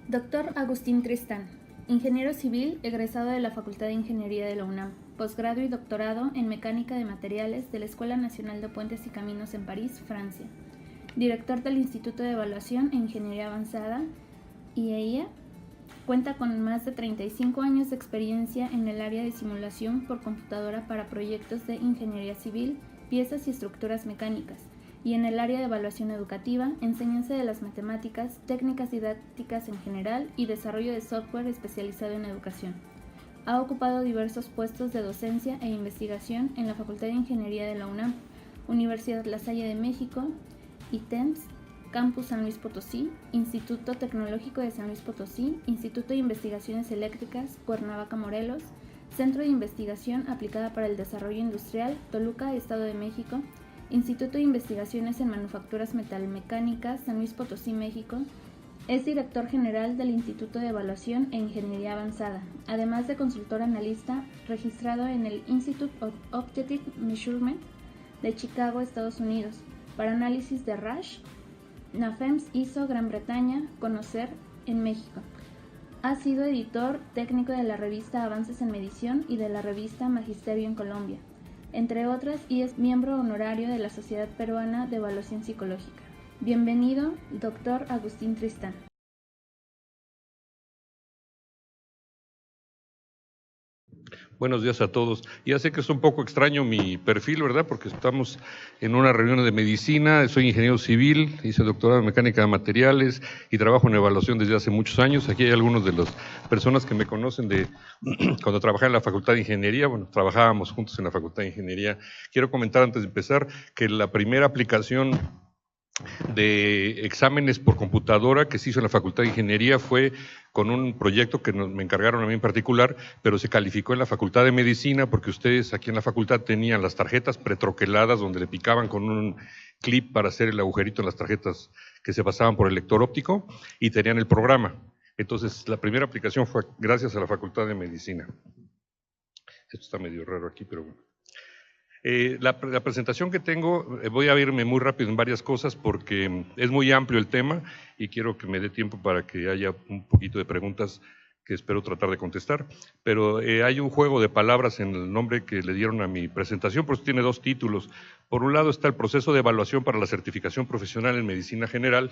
Doctor Agustín Tristán, ingeniero civil egresado de la Facultad de Ingeniería de la UNAM, posgrado y doctorado en Mecánica de Materiales de la Escuela Nacional de Puentes y Caminos en París, Francia. Director del Instituto de Evaluación e Ingeniería Avanzada, IEIA. Cuenta con más de 35 años de experiencia en el área de simulación por computadora para proyectos de ingeniería civil, piezas y estructuras mecánicas, y en el área de evaluación educativa, enseñanza de las matemáticas, técnicas didácticas en general y desarrollo de software especializado en educación. Ha ocupado diversos puestos de docencia e investigación en la Facultad de Ingeniería de la UNAM, Universidad La Salle de México, ITEMS, Campus San Luis Potosí, Instituto Tecnológico de San Luis Potosí, Instituto de Investigaciones Eléctricas, Cuernavaca, Morelos, Centro de Investigación Aplicada para el Desarrollo Industrial, Toluca, Estado de México, Instituto de Investigaciones en Manufacturas Metalmecánicas, San Luis Potosí, México. Es director general del Instituto de Evaluación e Ingeniería Avanzada, además de consultor analista registrado en el Institute of Objective Measurement de Chicago, Estados Unidos, para análisis de RASH, NAFEMS ISO Gran Bretaña, Conocer en México. Ha sido editor técnico de la revista Avances en Medición y de la revista Magisterio en Colombia, entre otras, y es miembro honorario de la Sociedad Peruana de Evaluación Psicológica. Bienvenido, doctor Agustín Tristán. Buenos días a todos. Ya sé que es un poco extraño mi perfil, ¿verdad? Porque estamos en una reunión de medicina, soy ingeniero civil, hice doctorado en mecánica de materiales y trabajo en evaluación desde hace muchos años. Aquí hay algunos de las personas que me conocen de cuando trabajaba en la Facultad de Ingeniería. Bueno, trabajábamos juntos en la Facultad de Ingeniería. Quiero comentar antes de empezar que la primera aplicación de exámenes por computadora que se hizo en la Facultad de Ingeniería fue con un proyecto que me encargaron a mí en particular, pero se calificó en la Facultad de Medicina porque ustedes aquí en la facultad tenían las tarjetas pretroqueladas donde le picaban con un clip para hacer el agujerito en las tarjetas que se pasaban por el lector óptico y tenían el programa. Entonces, la primera aplicación fue gracias a la Facultad de Medicina. Esto está medio raro aquí, pero bueno. La presentación que tengo, voy a irme muy rápido en varias cosas porque es muy amplio el tema y quiero que me dé tiempo para que haya un poquito de preguntas que espero tratar de contestar. Pero hay un juego de palabras en el nombre que le dieron a mi presentación, por eso tiene dos títulos. Por un lado está el proceso de evaluación para la certificación profesional en medicina general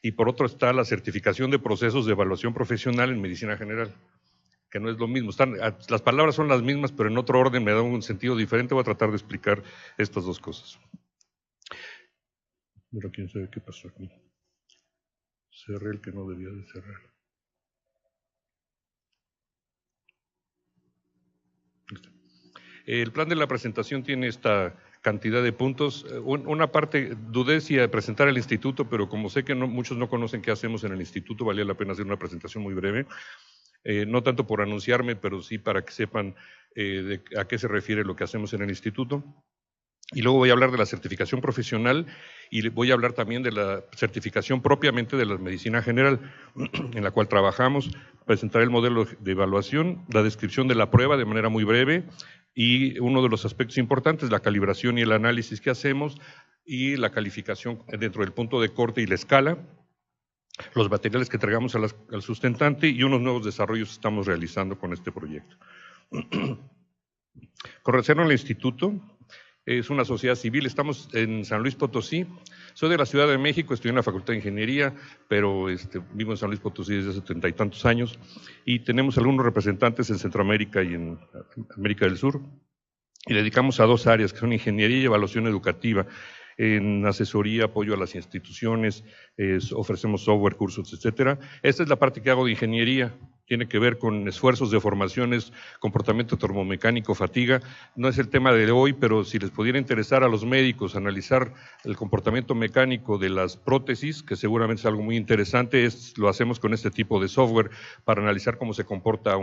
y por otro está la certificación de procesos de evaluación profesional en medicina general, que no es lo mismo. Las palabras son las mismas, pero en otro orden me da un sentido diferente. Voy a tratar de explicar estas dos cosas. Pero quién sabe qué pasó aquí. Cerré el que no debía de cerrar. El plan de la presentación tiene esta cantidad de puntos. Una parte, dudé si a presentar el instituto, pero como sé que muchos no conocen qué hacemos en el instituto, valía la pena hacer una presentación muy breve. No tanto por anunciarme, pero sí para que sepan a qué se refiere lo que hacemos en el instituto. Y luego voy a hablar de la certificación profesional y voy a hablar también de la certificación propiamente de la medicina general, en la cual trabajamos. Presentaré el modelo de evaluación, la descripción de la prueba de manera muy breve y uno de los aspectos importantes, la calibración y el análisis que hacemos y la calificación dentro del punto de corte y la escala, los materiales que entregamos al sustentante y unos nuevos desarrollos que estamos realizando con este proyecto. Con relación al instituto, es una sociedad civil, estamos en San Luis Potosí. Soy de la Ciudad de México, estudié en la Facultad de Ingeniería, pero vivo en San Luis Potosí desde hace 30 y tantos años y tenemos algunos representantes en Centroamérica y en América del Sur y dedicamos a dos áreas que son ingeniería y evaluación educativa. En asesoría, apoyo a las instituciones, ofrecemos software, cursos, etcétera. Esta es la parte que hago de ingeniería, tiene que ver con esfuerzos de formaciones, comportamiento termomecánico, fatiga. No es el tema de hoy, pero si les pudiera interesar a los médicos analizar el comportamiento mecánico de las prótesis, que seguramente es algo muy interesante, lo hacemos con este tipo de software para analizar cómo se comporta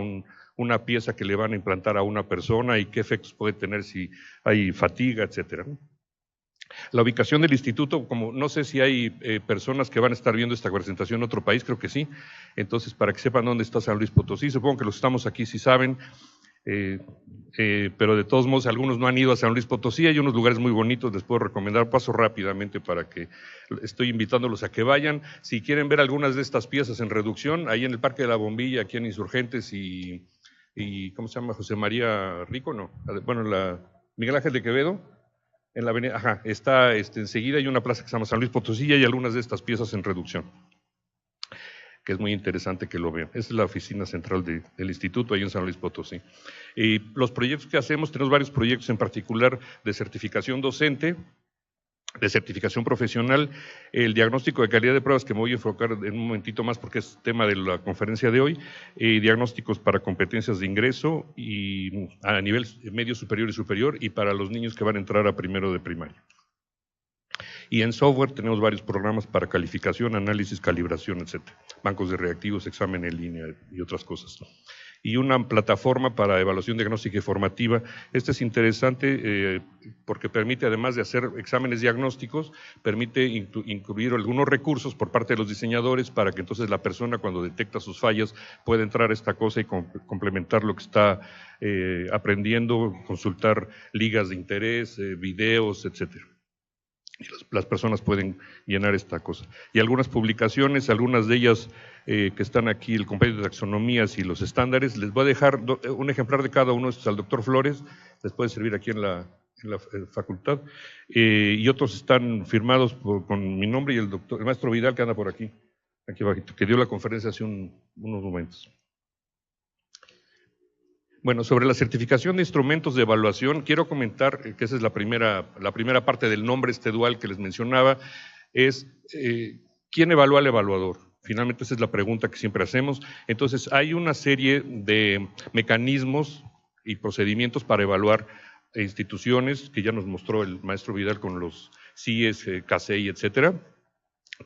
una pieza que le van a implantar a una persona y qué efectos puede tener si hay fatiga, etcétera. La ubicación del instituto, como no sé si hay personas que van a estar viendo esta presentación en otro país, creo que sí. Entonces, para que sepan dónde está San Luis Potosí, supongo que los que estamos aquí sí saben. pero de todos modos algunos no han ido a San Luis Potosí, hay unos lugares muy bonitos, les puedo recomendar, paso rápidamente para que estoy invitándolos a que vayan. Si quieren ver algunas de estas piezas en reducción, ahí en el Parque de la Bombilla, aquí en Insurgentes y ¿cómo se llama? José María Rico, no, bueno, Miguel Ángel de Quevedo, en la avenida, está enseguida hay una plaza que se llama San Luis Potosí y hay algunas de estas piezas en reducción, que es muy interesante que lo vean. Esa es la oficina central del instituto, ahí en San Luis Potosí. Y los proyectos que hacemos, tenemos varios proyectos en particular de certificación docente, de certificación profesional, el diagnóstico de calidad de pruebas, que me voy a enfocar en un momentito más porque es tema de la conferencia de hoy, diagnósticos para competencias de ingreso y a nivel medio superior y superior, y para los niños que van a entrar a primero de primaria. Y en software tenemos varios programas para calificación, análisis, calibración, etcétera. Bancos de reactivos, examen en línea y otras cosas. Y una plataforma para evaluación diagnóstica y formativa. Este es interesante porque permite, además de hacer exámenes diagnósticos, permite incluir algunos recursos por parte de los diseñadores para que entonces la persona, cuando detecta sus fallas, pueda entrar a esta cosa y complementar lo que está aprendiendo, consultar ligas de interés, videos, etcétera. Y las personas pueden llenar esta cosa. Y algunas publicaciones, algunas de ellas que están aquí, el compendio de taxonomías y los estándares, les voy a dejar un ejemplar de cada uno de estos al doctor Flores, les puede servir aquí en la facultad, y otros están firmados con mi nombre y el maestro Vidal, que anda por aquí abajito, que dio la conferencia hace unos momentos. Bueno, sobre la certificación de instrumentos de evaluación, quiero comentar que esa es la primera parte del nombre dual que les mencionaba, es ¿quién evalúa al evaluador? Finalmente esa es la pregunta que siempre hacemos. Entonces hay una serie de mecanismos y procedimientos para evaluar instituciones, que ya nos mostró el maestro Vidal con los CIES, CASEI, etcétera.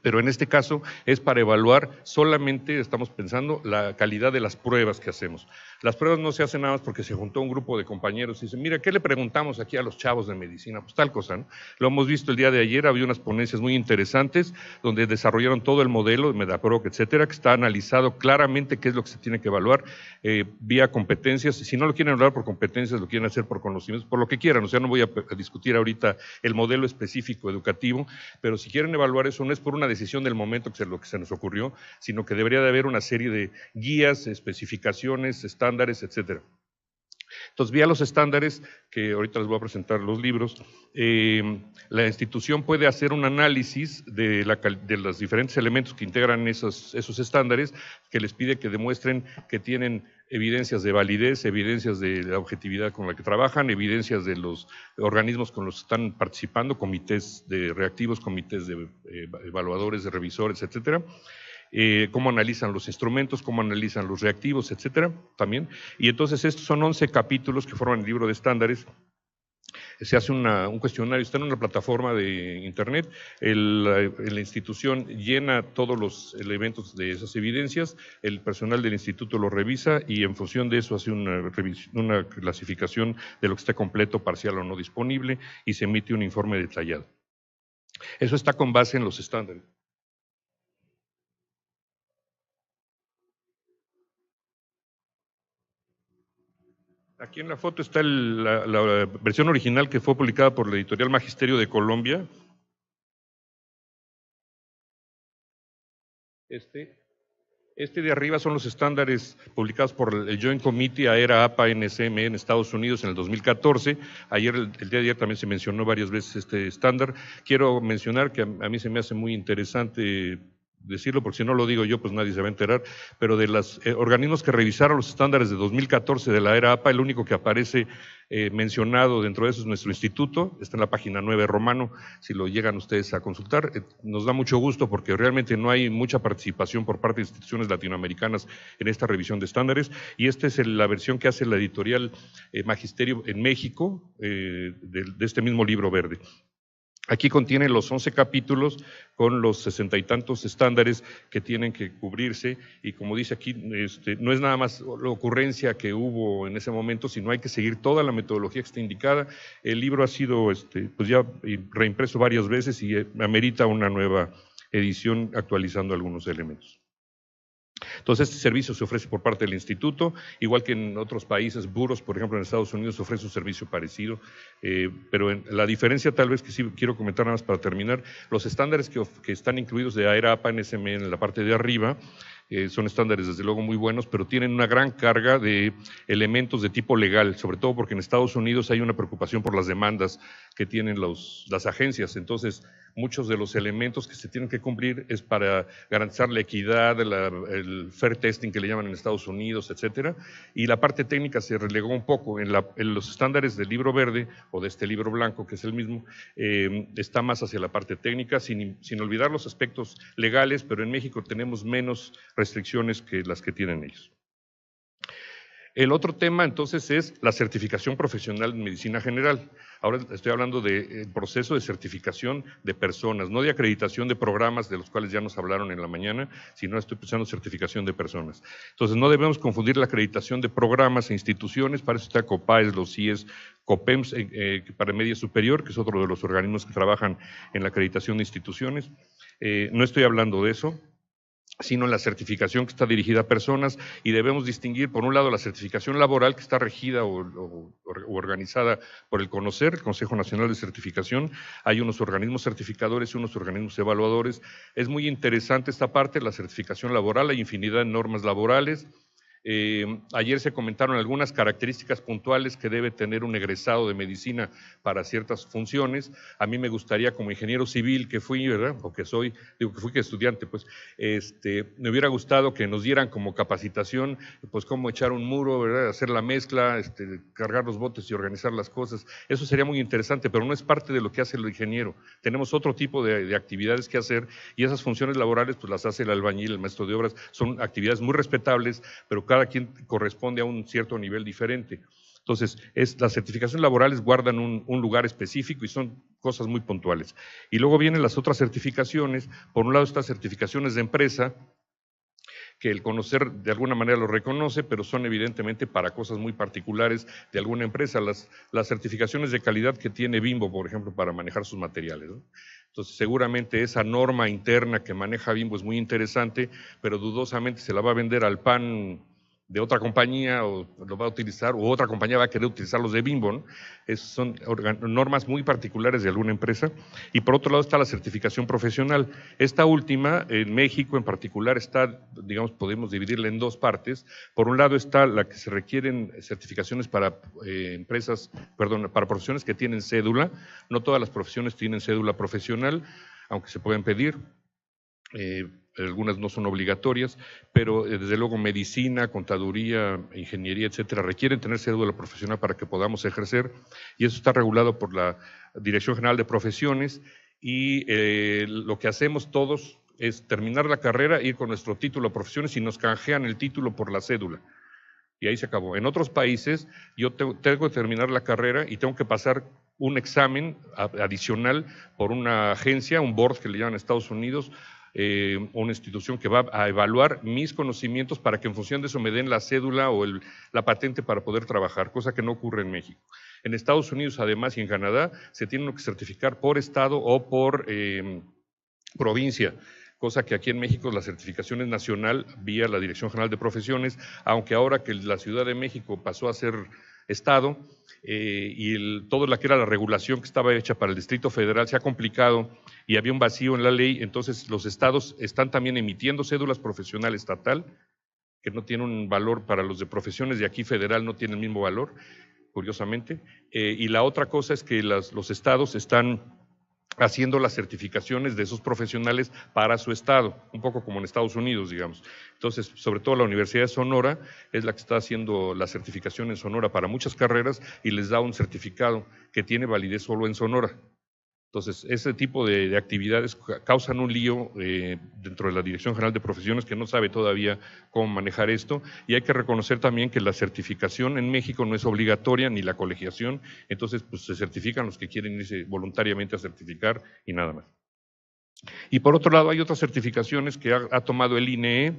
Pero en este caso es para evaluar solamente, estamos pensando, la calidad de las pruebas que hacemos. Las pruebas no se hacen nada más porque se juntó un grupo de compañeros y dicen, mira, ¿qué le preguntamos aquí a los chavos de medicina? Pues tal cosa, ¿no? Lo hemos visto el día de ayer, había unas ponencias muy interesantes donde desarrollaron todo el modelo de Medaproc, etcétera, que está analizado claramente qué es lo que se tiene que evaluar vía competencias. Si no lo quieren evaluar por competencias, lo quieren hacer por conocimientos, por lo que quieran. O sea, no voy a discutir ahorita el modelo específico educativo, pero si quieren evaluar eso, no es por una decisión del momento que lo que se nos ocurrió, sino que debería de haber una serie de guías, especificaciones, estándares, etcétera. Entonces, vía los estándares, que ahorita les voy a presentar los libros, la institución puede hacer un análisis de los diferentes elementos que integran esos estándares, que les pide que demuestren que tienen evidencias de validez, evidencias de la objetividad con la que trabajan, evidencias de los organismos con los que están participando, comités de reactivos, comités de evaluadores, de revisores, etcétera. Cómo analizan los instrumentos, cómo analizan los reactivos, etcétera, también. Y entonces estos son 11 capítulos que forman el libro de estándares. Se hace un cuestionario, está en una plataforma de internet, la institución llena todos los elementos de esas evidencias, el personal del instituto lo revisa y en función de eso hace una clasificación de lo que está completo, parcial o no disponible y se emite un informe detallado. Eso está con base en los estándares. Aquí en la foto está la versión original que fue publicada por la editorial Magisterio de Colombia. Este de arriba son los estándares publicados por el Joint Committee AERA-APA-NSM en Estados Unidos en el 2014. Ayer, el día de ayer también se mencionó varias veces este estándar. Quiero mencionar que a mí se me hace muy interesante decirlo, porque si no lo digo yo, pues nadie se va a enterar, pero de los organismos que revisaron los estándares de 2014 de la era APA, el único que aparece mencionado dentro de eso es nuestro instituto, está en la página 9 Romano, si lo llegan ustedes a consultar. Nos da mucho gusto porque realmente no hay mucha participación por parte de instituciones latinoamericanas en esta revisión de estándares, y esta es la versión que hace la editorial Magisterio en México de este mismo libro verde. Aquí contiene los 11 capítulos con los 60 y tantos estándares que tienen que cubrirse, y como dice aquí, no es nada más la ocurrencia que hubo en ese momento, sino hay que seguir toda la metodología que está indicada. El libro ha sido pues ya reimpreso varias veces y amerita una nueva edición actualizando algunos elementos. Entonces, este servicio se ofrece por parte del instituto, igual que en otros países, buros, por ejemplo, en Estados Unidos se ofrece un servicio parecido, pero la diferencia tal vez que sí quiero comentar nada más para terminar, los estándares que están incluidos de AERA-APA NSM en la parte de arriba, son estándares desde luego muy buenos, pero tienen una gran carga de elementos de tipo legal, sobre todo porque en Estados Unidos hay una preocupación por las demandas que tienen las agencias. Entonces, muchos de los elementos que se tienen que cumplir es para garantizar la equidad, el fair testing que le llaman en Estados Unidos, etcétera. Y la parte técnica se relegó un poco. En los estándares del libro verde o de este libro blanco, que es el mismo, está más hacia la parte técnica, sin olvidar los aspectos legales, pero en México tenemos menos restricciones que las que tienen ellos. El otro tema, entonces, es la certificación profesional en medicina general. Ahora estoy hablando del proceso de certificación de personas, no de acreditación de programas de los cuales ya nos hablaron en la mañana, sino estoy pensando en certificación de personas. Entonces, no debemos confundir la acreditación de programas e instituciones, para eso está COPAES, los CIES, COPEMS para media superior, que es otro de los organismos que trabajan en la acreditación de instituciones. No estoy hablando de eso, sino la certificación que está dirigida a personas, y debemos distinguir, por un lado, la certificación laboral, que está regida o organizada por el CONOCER, el Consejo Nacional de Certificación. Hay unos organismos certificadores y unos organismos evaluadores. Es muy interesante esta parte, la certificación laboral, hay infinidad de normas laborales. Ayer se comentaron algunas características puntuales que debe tener un egresado de medicina para ciertas funciones. A mí me gustaría, como ingeniero civil que fui, ¿verdad? O que soy, digo que fui que estudiante, pues, me hubiera gustado que nos dieran como capacitación, pues, cómo echar un muro, ¿verdad? Hacer la mezcla, cargar los botes y organizar las cosas. Eso sería muy interesante, pero no es parte de lo que hace el ingeniero. Tenemos otro tipo de actividades que hacer, y esas funciones laborales, pues, las hace el albañil, el maestro de obras. Son actividades muy respetables, pero cada quien corresponde a un cierto nivel diferente. Entonces, las certificaciones laborales guardan un lugar específico y son cosas muy puntuales. Y luego vienen las otras certificaciones. Por un lado, estas certificaciones de empresa, que el CONOCER de alguna manera lo reconoce, pero son evidentemente para cosas muy particulares de alguna empresa. Las certificaciones de calidad que tiene Bimbo, por ejemplo, para manejar sus materiales, ¿no? Entonces, seguramente esa norma interna que maneja Bimbo es muy interesante, pero dudosamente se la va a vender al PAN de otra compañía, o lo va a utilizar, o otra compañía va a querer utilizar los de Bimbo, ¿no? Son normas muy particulares de alguna empresa. Y por otro lado está la certificación profesional. Esta última, en México en particular, está, digamos, podemos dividirla en dos partes. Por un lado está la que se requieren certificaciones para para profesiones que tienen cédula. No todas las profesiones tienen cédula profesional, aunque se pueden pedir. Algunas no son obligatorias, pero desde luego medicina, contaduría, ingeniería, etcétera, requieren tener cédula profesional para que podamos ejercer, y eso está regulado por la Dirección General de Profesiones. Y lo que hacemos todos es terminar la carrera, ir con nuestro título de profesiones y nos canjean el título por la cédula. Y ahí se acabó. En otros países yo tengo que terminar la carrera y tengo que pasar un examen adicional por una agencia, un board que le llaman en Estados Unidos, una institución que va a evaluar mis conocimientos para que en función de eso me den la cédula o la patente para poder trabajar, cosa que no ocurre en México. En Estados Unidos, además, y en Canadá, se tienen que certificar por estado o por provincia, cosa que aquí en México la certificación es nacional vía la Dirección General de Profesiones, aunque ahora que la Ciudad de México pasó a ser estado, y toda la que era la regulación que estaba hecha para el Distrito Federal se ha complicado y había un vacío en la ley. Entonces los estados están también emitiendo cédulas profesional estatal, que no tiene un valor para los de profesiones, de aquí federal no tiene el mismo valor, curiosamente. Y la otra cosa es que los estados están haciendo las certificaciones de esos profesionales para su estado, un poco como en Estados Unidos, digamos. Entonces, sobre todo la Universidad de Sonora es la que está haciendo la certificación en Sonora para muchas carreras y les da un certificado que tiene validez solo en Sonora. Entonces, ese tipo de actividades causan un lío dentro de la Dirección General de Profesiones, que no sabe todavía cómo manejar esto, y hay que reconocer también que la certificación en México no es obligatoria, ni la colegiación. Entonces, pues se certifican los que quieren irse voluntariamente a certificar y nada más. Y por otro lado, hay otras certificaciones que ha tomado el INEE,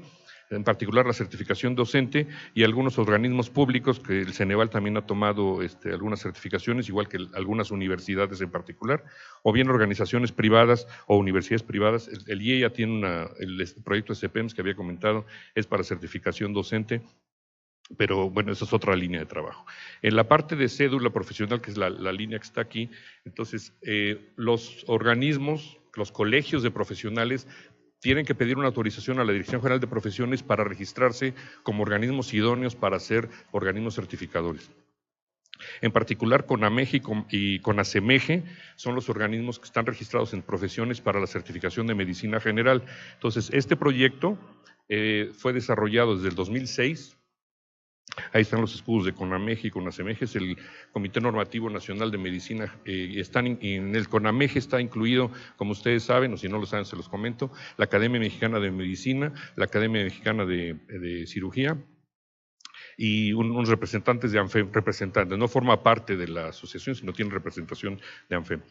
en particular la certificación docente y algunos organismos públicos, que el Ceneval también ha tomado algunas certificaciones, igual que algunas universidades en particular, o bien organizaciones privadas o universidades privadas. El IEA tiene el proyecto de CPEMS que había comentado, es para certificación docente, pero bueno, esa es otra línea de trabajo. En la parte de cédula profesional, que es la línea que está aquí, entonces los organismos, los colegios de profesionales tienen que pedir una autorización a la Dirección General de Profesiones para registrarse como organismos idóneos para ser organismos certificadores. En particular, CONAMEJ y CONACEMEJE son los organismos que están registrados en profesiones para la certificación de medicina general. Entonces, este proyecto fue desarrollado desde el 2006. Ahí están los escudos de CONAMEJ y CONACEMEJ, es el Comité Normativo Nacional de Medicina. En el CONAMEJ está incluido, como ustedes saben, o si no lo saben se los comento, la Academia Mexicana de Medicina, la Academia Mexicana de Cirugía y unos representantes de ANFEM, no forma parte de la asociación, sino tiene representación de ANFEM.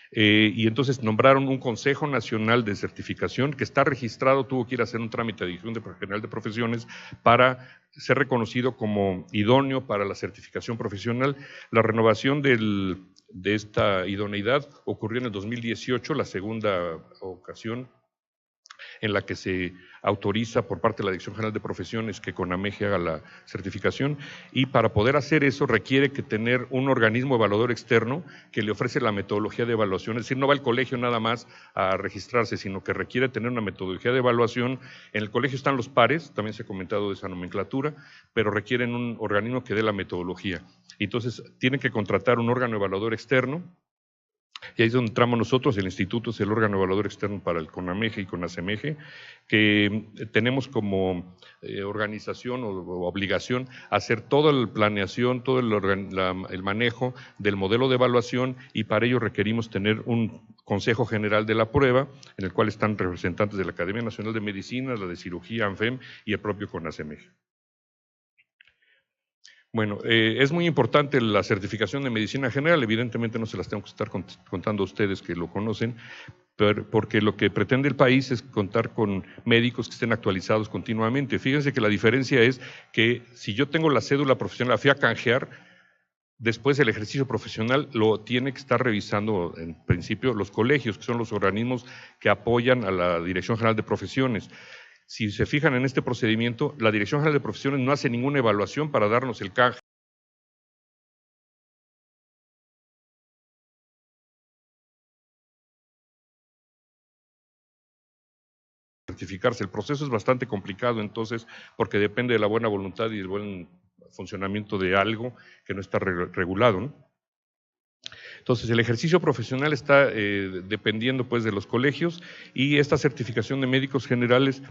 Y entonces nombraron un Consejo Nacional de Certificación que está registrado, tuvo que ir a hacer un trámite de Dirección General de Profesiones para ser reconocido como idóneo para la certificación profesional. La renovación de esta idoneidad ocurrió en el 2018, la segunda ocasión en la que se autoriza por parte de la Dirección General de Profesiones que CONAMEJ haga la certificación, y para poder hacer eso requiere que tener un organismo evaluador externo que le ofrece la metodología de evaluación, es decir, no va al colegio nada más a registrarse, sino que requiere tener una metodología de evaluación. En el colegio están los pares, también se ha comentado de esa nomenclatura, pero requieren un organismo que dé la metodología. Entonces, tienen que contratar un órgano evaluador externo. Y ahí es donde entramos nosotros. El instituto es el órgano evaluador externo para el CONAMEJ y CONACEMEJ, que tenemos como organización o obligación hacer toda la planeación, todo el manejo del modelo de evaluación, y para ello requerimos tener un Consejo General de la Prueba, en el cual están representantes de la Academia Nacional de Medicina, la de Cirugía, ANFEM y el propio CONACEMEJ. Bueno, es muy importante la certificación de medicina general, evidentemente no se las tengo que estar contando a ustedes que lo conocen, porque lo que pretende el país es contar con médicos que estén actualizados continuamente. Fíjense que la diferencia es que si yo tengo la cédula profesional, la fui a canjear, después el ejercicio profesional lo tiene que estar revisando en principio los colegios, que son los organismos que apoyan a la Dirección General de Profesiones. Si se fijan en este procedimiento, la Dirección General de Profesiones no hace ninguna evaluación para darnos el canje. Certificarse. El proceso es bastante complicado, entonces, porque depende de la buena voluntad y del buen funcionamiento de algo que no está regulado, ¿no? Entonces, el ejercicio profesional está dependiendo pues de los colegios, y esta certificación de médicos generales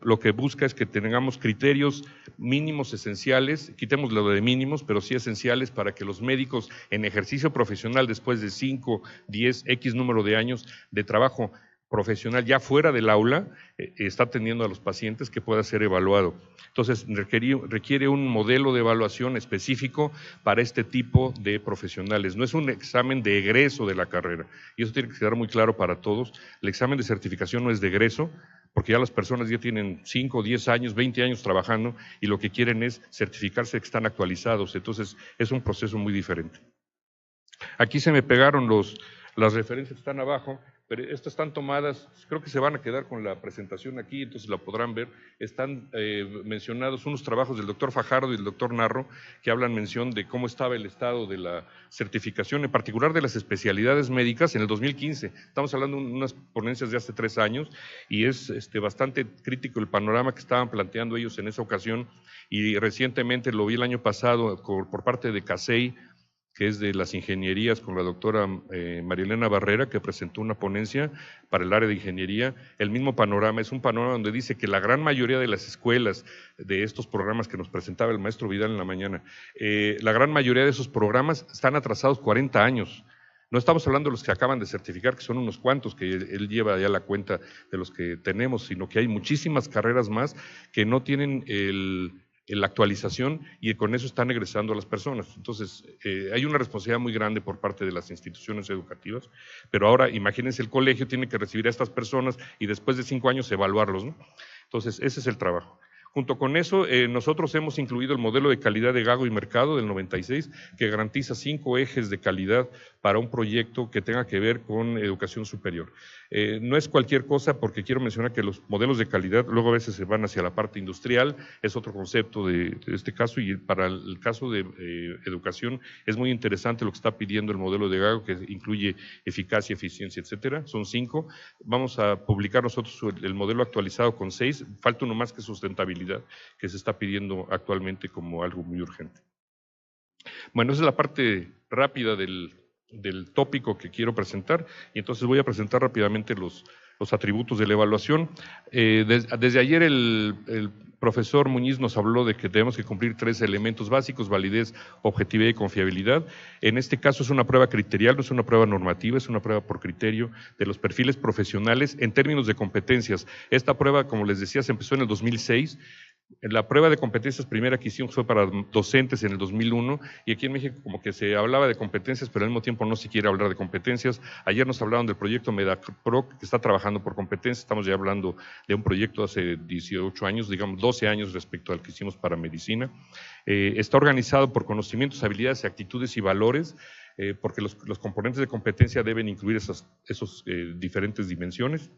lo que busca es que tengamos criterios mínimos esenciales, quitemos lo de mínimos, pero sí esenciales, para que los médicos en ejercicio profesional, después de 5, 10, X número de años de trabajo profesional ya fuera del aula, está atendiendo a los pacientes, que pueda ser evaluado. Entonces, requiere un modelo de evaluación específico para este tipo de profesionales. No es un examen de egreso de la carrera, y eso tiene que quedar muy claro para todos. El examen de certificación no es de egreso, porque ya las personas ya tienen 5, 10 años, 20 años trabajando, y lo que quieren es certificarse que están actualizados. Entonces, es un proceso muy diferente. Aquí se me pegaron las referencias que están abajo, pero estas están tomadas, creo que se van a quedar con la presentación aquí, entonces la podrán ver. Están mencionados unos trabajos del doctor Fajardo y del doctor Narro, que hablan mención de cómo estaba el estado de la certificación, en particular de las especialidades médicas en el 2015. Estamos hablando de unas ponencias de hace 3 años, y es bastante crítico el panorama que estaban planteando ellos en esa ocasión, y recientemente lo vi el año pasado por parte de CASEI, que es de las ingenierías, con la doctora Marielena Barrera, que presentó una ponencia para el área de ingeniería. El mismo panorama, es un panorama donde dice que la gran mayoría de las escuelas de estos programas que nos presentaba el maestro Vidal en la mañana, la gran mayoría de esos programas están atrasados 40 años. No estamos hablando de los que acaban de certificar, que son unos cuantos, que él lleva ya la cuenta de los que tenemos, sino que hay muchísimas carreras más que no tienen la actualización, y con eso están egresando a las personas. Entonces, hay una responsabilidad muy grande por parte de las instituciones educativas, pero ahora imagínense, el colegio tiene que recibir a estas personas y después de 5 años evaluarlos, ¿no? Entonces, ese es el trabajo. Junto con eso, nosotros hemos incluido el modelo de calidad de Gago y Mercado del 96, que garantiza 5 ejes de calidad para un proyecto que tenga que ver con educación superior. No es cualquier cosa, porque quiero mencionar que los modelos de calidad luego a veces se van hacia la parte industrial, es otro concepto de este caso, y para el caso de educación es muy interesante lo que está pidiendo el modelo de Gago, que incluye eficacia, eficiencia, etcétera. Son 5. Vamos a publicar nosotros el modelo actualizado con 6. Falta uno más, que sustentabilidad, que se está pidiendo actualmente como algo muy urgente. Bueno, esa es la parte rápida del tópico que quiero presentar, y entonces voy a presentar rápidamente los atributos de la evaluación. Desde ayer el profesor Muñiz nos habló de que tenemos que cumplir 3 elementos básicos: validez, objetividad y confiabilidad. En este caso es una prueba criterial, no es una prueba normativa, es una prueba por criterio de los perfiles profesionales en términos de competencias. Esta prueba, como les decía, se empezó en el 2006. La prueba de competencias primera que hicimos fue para docentes en el 2001, y aquí en México como que se hablaba de competencias, pero al mismo tiempo no se quiere hablar de competencias. Ayer nos hablaron del proyecto MEDAPRO, que está trabajando por competencias. Estamos ya hablando de un proyecto hace 18 años, digamos 12 años respecto al que hicimos para medicina. Está organizado por conocimientos, habilidades, actitudes y valores, porque los componentes de competencia deben incluir esas diferentes dimensiones.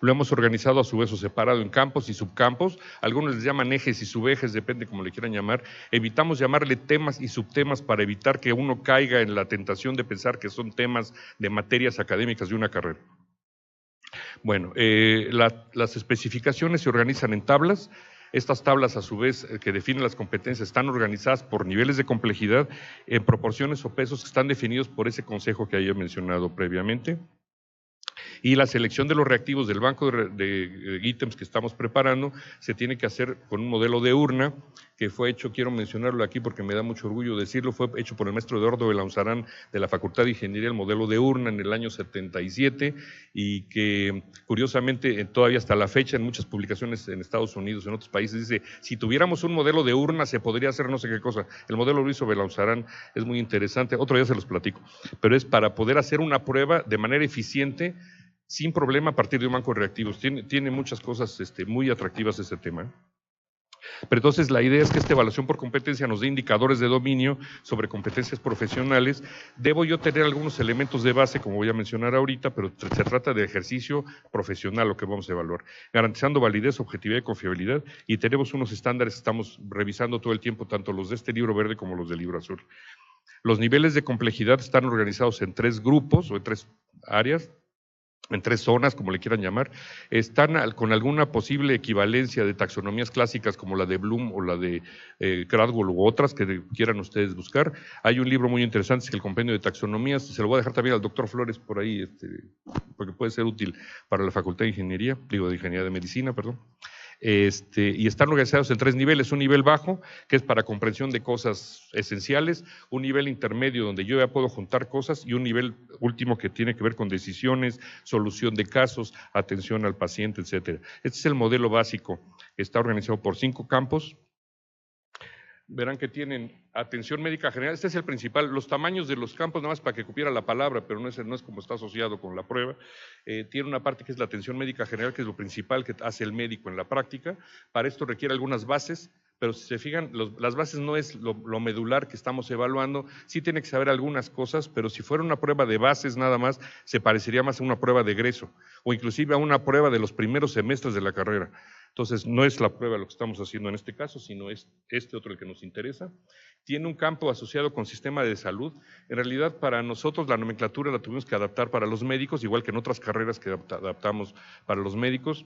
Lo hemos organizado a su vez o separado en campos y subcampos. Algunos les llaman ejes y subejes, depende como le quieran llamar. Evitamos llamarle temas y subtemas para evitar que uno caiga en la tentación de pensar que son temas de materias académicas de una carrera. Bueno, las especificaciones se organizan en tablas. Estas tablas, a su vez, que definen las competencias, están organizadas por niveles de complejidad en proporciones o pesos que están definidos por ese consejo que haya mencionado previamente. Y la selección de los reactivos del banco de ítems que estamos preparando se tiene que hacer con un modelo de urna que fue hecho, quiero mencionarlo aquí porque me da mucho orgullo decirlo, fue hecho por el maestro Eduardo Belauzarán de la Facultad de Ingeniería, el modelo de urna en el año 77, y que curiosamente todavía hasta la fecha en muchas publicaciones en Estados Unidos, en otros países, dice, si tuviéramos un modelo de urna se podría hacer no sé qué cosa. El modelo lo hizo Belauzarán, es muy interesante, otro día se los platico, pero es para poder hacer una prueba de manera eficiente, sin problema, a partir de un banco de reactivos. Tiene muchas cosas muy atractivas este tema. Pero entonces la idea es que esta evaluación por competencia nos dé indicadores de dominio sobre competencias profesionales. Debo yo tener algunos elementos de base, como voy a mencionar ahorita, pero se trata de ejercicio profesional lo que vamos a evaluar, garantizando validez, objetividad y confiabilidad, y tenemos unos estándares que estamos revisando todo el tiempo, tanto los de este libro verde como los del libro azul. Los niveles de complejidad están organizados en 3 grupos o en 3 áreas, en 3 zonas, como le quieran llamar. Están con alguna posible equivalencia de taxonomías clásicas como la de Bloom o la de Cradwell u otras que quieran ustedes buscar. Hay un libro muy interesante, es el Compendio de Taxonomías, se lo voy a dejar también al doctor Flores por ahí, porque puede ser útil para la Facultad de Ingeniería, de Ingeniería de Medicina, perdón. Y están organizados en 3 niveles: un nivel bajo, que es para comprensión de cosas esenciales; un nivel intermedio, donde yo ya puedo juntar cosas; y un nivel último que tiene que ver con decisiones, solución de casos, atención al paciente, etcétera. Este es el modelo básico, está organizado por 5 campos. Verán que tienen atención médica general, este es el principal. Los tamaños de los campos, nada más para que cupiera la palabra, pero no es como está asociado con la prueba. Tiene una parte que es la atención médica general, que es lo principal que hace el médico en la práctica. Para esto requiere algunas bases, pero si se fijan, las bases no es lo medular que estamos evaluando. Sí tiene que saber algunas cosas, pero si fuera una prueba de bases nada más, se parecería más a una prueba de egreso, o inclusive a una prueba de los primeros semestres de la carrera. Entonces, no es la prueba lo que estamos haciendo en este caso, sino es otro el que nos interesa. Tiene un campo asociado con sistema de salud. En realidad, para nosotros la nomenclatura la tuvimos que adaptar para los médicos, igual que en otras carreras que adaptamos para los médicos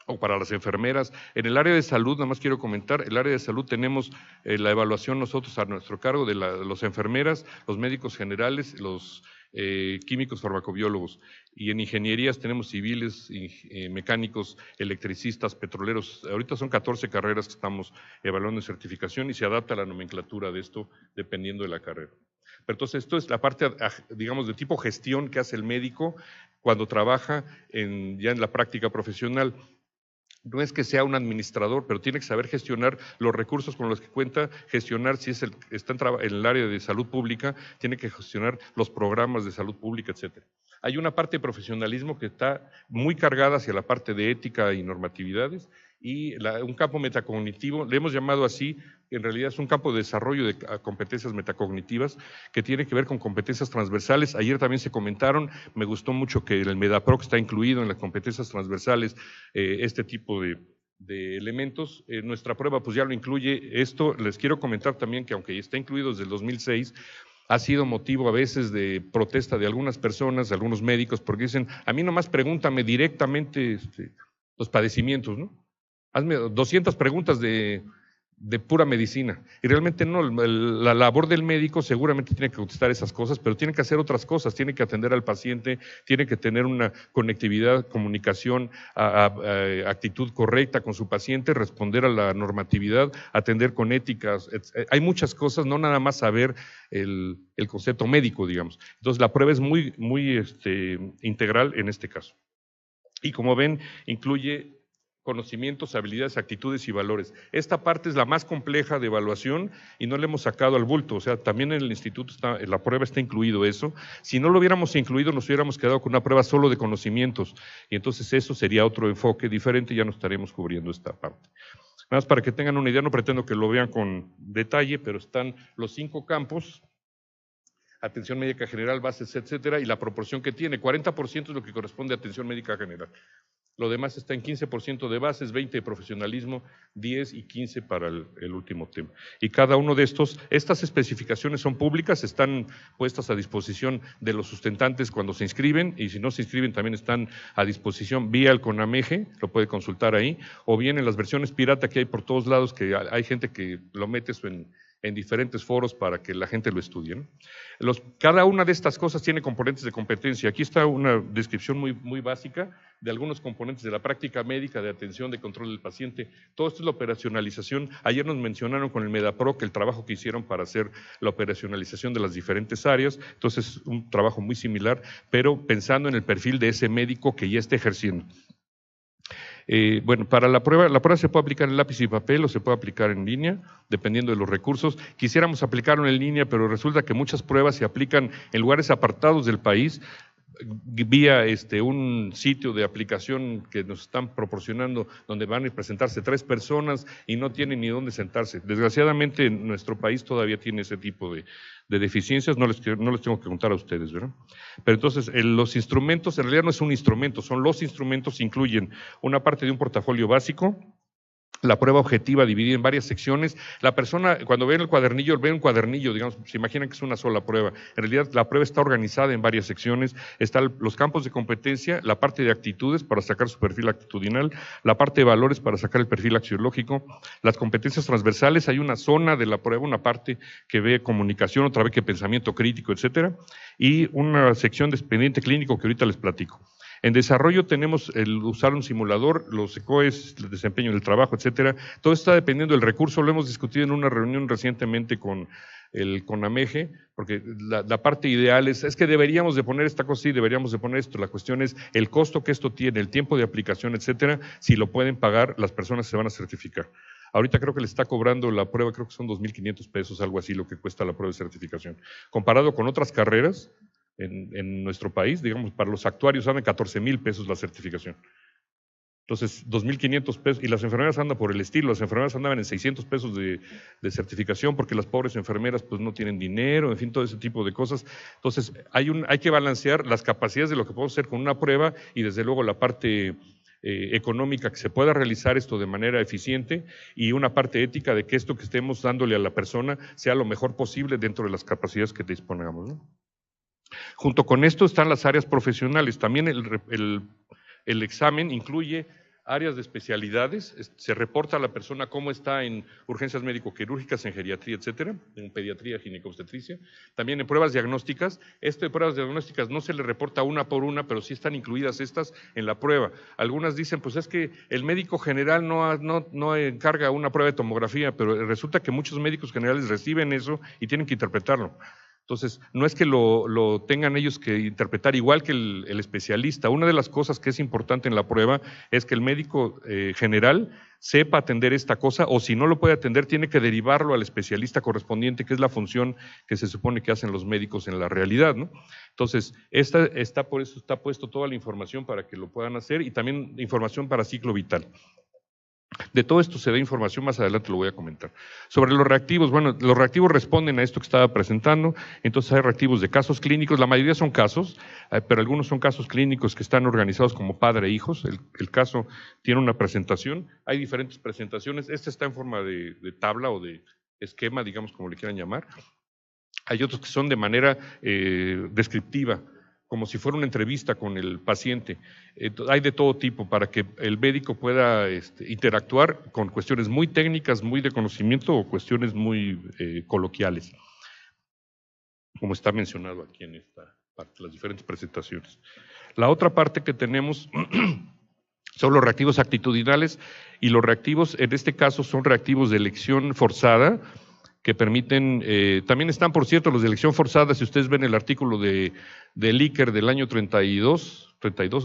o para las enfermeras. En el área de salud, nada más quiero comentar, el área de salud tenemos la evaluación nosotros a nuestro cargo de las enfermeras, los médicos generales, los químicos farmacobiólogos, y en ingenierías tenemos civiles, mecánicos, electricistas, petroleros. Ahorita son 14 carreras que estamos evaluando en certificación y se adapta a la nomenclatura de esto dependiendo de la carrera. Pero entonces esto es la parte, digamos, de tipo gestión que hace el médico cuando trabaja ya en la práctica profesional. No es que sea un administrador, pero tiene que saber gestionar los recursos con los que cuenta, gestionar si está en el área de salud pública, tiene que gestionar los programas de salud pública, etcétera. Hay una parte de profesionalismo que está muy cargada hacia la parte de ética y normatividades, y un campo metacognitivo, le hemos llamado así, en realidad es un campo de desarrollo de competencias metacognitivas que tiene que ver con competencias transversales. Ayer también se comentaron, me gustó mucho que el MEDAPROC está incluido en las competencias transversales, este tipo de elementos. Nuestra prueba pues ya lo incluye. Esto les quiero comentar también que aunque está incluido desde el 2006, ha sido motivo a veces de protesta de algunas personas, de algunos médicos, porque dicen, a mí nomás pregúntame directamente los padecimientos, ¿no? Hazme 200 preguntas de pura medicina. Y realmente no, la labor del médico seguramente tiene que contestar esas cosas, pero tiene que hacer otras cosas, tiene que atender al paciente, tiene que tener una conectividad, comunicación, actitud correcta con su paciente, responder a la normatividad, atender con éticas. Hay muchas cosas, no nada más saber el concepto médico, digamos. Entonces la prueba es muy integral en este caso. Y como ven, incluye conocimientos, habilidades, actitudes y valores. Esta parte es la más compleja de evaluación y no le hemos sacado al bulto, o sea, también en el instituto en la prueba está incluido eso. Si no lo hubiéramos incluido, nos hubiéramos quedado con una prueba solo de conocimientos, y entonces eso sería otro enfoque diferente, ya no estaremos cubriendo esta parte. Nada más para que tengan una idea, no pretendo que lo vean con detalle, pero están los 5 campos: atención médica general, bases, etcétera, y la proporción que tiene, 40% es lo que corresponde a atención médica general. Lo demás está en 15% de bases, 20% de profesionalismo, 10% y 15% para el último tema. Y cada uno de estas especificaciones son públicas, están puestas a disposición de los sustentantes cuando se inscriben, y si no se inscriben también están a disposición vía el CONAMEGE, lo puede consultar ahí, o bien en las versiones pirata que hay por todos lados, que hay gente que lo mete eso en diferentes foros para que la gente lo estudie, ¿no? Cada una de estas cosas tiene componentes de competencia. Aquí está una descripción muy básica de algunos componentes de la práctica médica, de atención, de control del paciente. Todo esto es la operacionalización. Ayer nos mencionaron con el MEDAPROC el trabajo que hicieron para hacer la operacionalización de las diferentes áreas. Entonces, un trabajo muy similar, pero pensando en el perfil de ese médico que ya está ejerciendo. Bueno, para la prueba se puede aplicar en lápiz y papel o se puede aplicar en línea, dependiendo de los recursos. Quisiéramos aplicarlo en línea, pero resulta que muchas pruebas se aplican en lugares apartados del país, vía un sitio de aplicación que nos están proporcionando, donde van a presentarse 3 personas y no tienen ni dónde sentarse. Desgraciadamente, nuestro país todavía tiene ese tipo de deficiencias, no les tengo que contar a ustedes, ¿verdad? Pero entonces, los instrumentos, en realidad no es un instrumento, son los instrumentos, incluyen una parte de un portafolio básico, la prueba objetiva dividida en varias secciones. La persona, cuando ve el cuadernillo, ve un cuadernillo, digamos, se imaginan que es una sola prueba. En realidad, la prueba está organizada en varias secciones. Están los campos de competencia, la parte de actitudes para sacar su perfil actitudinal, la parte de valores para sacar el perfil axiológico, las competencias transversales. Hay una zona de la prueba, una parte que ve comunicación, otra vez que pensamiento crítico, etcétera, y una sección de expediente clínico que ahorita les platico. En desarrollo tenemos el usar un simulador, los ECOES, el desempeño del trabajo, etcétera. Todo está dependiendo del recurso. Lo hemos discutido en una reunión recientemente con el CONAMEGE, porque la parte ideal es que deberíamos de poner esta cosa, sí, deberíamos de poner esto. La cuestión es el costo que esto tiene, el tiempo de aplicación, etcétera. Si lo pueden pagar, las personas se van a certificar. Ahorita creo que le está cobrando la prueba, creo que son 2,500 pesos, algo así, lo que cuesta la prueba de certificación. Comparado con otras carreras en nuestro país, digamos, para los actuarios salen 14,000 pesos la certificación. Entonces, 2,500 pesos, y las enfermeras andan por el estilo, las enfermeras andaban en 600 pesos de certificación, porque las pobres enfermeras pues no tienen dinero, en fin, todo ese tipo de cosas. Entonces, hay que balancear las capacidades de lo que podemos hacer con una prueba, y desde luego la parte económica, que se pueda realizar esto de manera eficiente, y una parte ética de que esto que estemos dándole a la persona sea lo mejor posible dentro de las capacidades que dispongamos, ¿no? Junto con esto están las áreas profesionales. También el examen incluye áreas de especialidades. Se reporta a la persona cómo está en urgencias médico-quirúrgicas, en geriatría, etcétera, en pediatría, ginecobstetricia. También en pruebas diagnósticas. Esto de pruebas diagnósticas no se le reporta una por una, pero sí están incluidas estas en la prueba. Algunas dicen, pues es que el médico general no encarga una prueba de tomografía, pero resulta que muchos médicos generales reciben eso y tienen que interpretarlo. Entonces, no es que lo tengan ellos que interpretar igual que el especialista. Una de las cosas que es importante en la prueba es que el médico general sepa atender esta cosa, o si no lo puede atender, tiene que derivarlo al especialista correspondiente, que es la función que se supone que hacen los médicos en la realidad, ¿no? Entonces, por eso está puesto toda la información para que lo puedan hacer, y también información para ciclo vital. De todo esto se da información, más adelante lo voy a comentar. Sobre los reactivos, bueno, los reactivos responden a esto que estaba presentando. Entonces hay reactivos de casos clínicos, la mayoría son casos, pero algunos son casos clínicos que están organizados como padre e hijos. El caso tiene una presentación, hay diferentes presentaciones, esta está en forma de tabla o de esquema, digamos, como le quieran llamar. Hay otros que son de manera descriptiva, como si fuera una entrevista con el paciente. Hay de todo tipo para que el médico pueda interactuar con cuestiones muy técnicas, muy de conocimiento, o cuestiones muy coloquiales, como está mencionado aquí en esta parte, las diferentes presentaciones. La otra parte que tenemos son los reactivos actitudinales, y los reactivos en este caso son reactivos de elección forzada, que permiten, también están, por cierto, los de elección forzada, si ustedes ven el artículo de Likert del año 32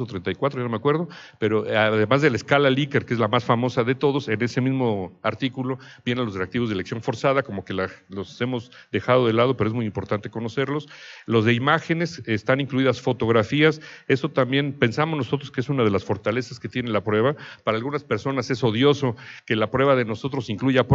o 34, ya no me acuerdo, pero además de la escala Likert, que es la más famosa de todos, en ese mismo artículo vienen los reactivos de elección forzada, como que los hemos dejado de lado, pero es muy importante conocerlos. Los de imágenes, están incluidas fotografías, eso también pensamos nosotros que es una de las fortalezas que tiene la prueba. Para algunas personas es odioso que la prueba de nosotros incluya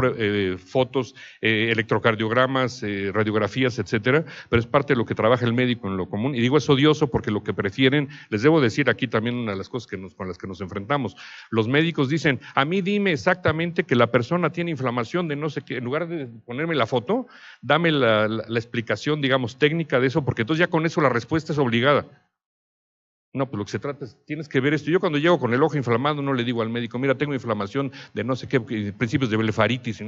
fotos, electrocardiogramas, radiografías, etcétera, pero es parte de lo que trabaja el médico en lo común, y digo es odioso porque lo que prefieren, les debo decir aquí también una de las cosas con las que nos enfrentamos, los médicos dicen, a mí dime exactamente que la persona tiene inflamación de no sé qué, en lugar de ponerme la foto, dame la explicación, digamos, técnica de eso, porque entonces ya con eso la respuesta es obligada. No, pues lo que se trata es, tienes que ver esto. Yo cuando llego con el ojo inflamado no le digo al médico, mira, tengo inflamación de no sé qué, principios de blefaritis.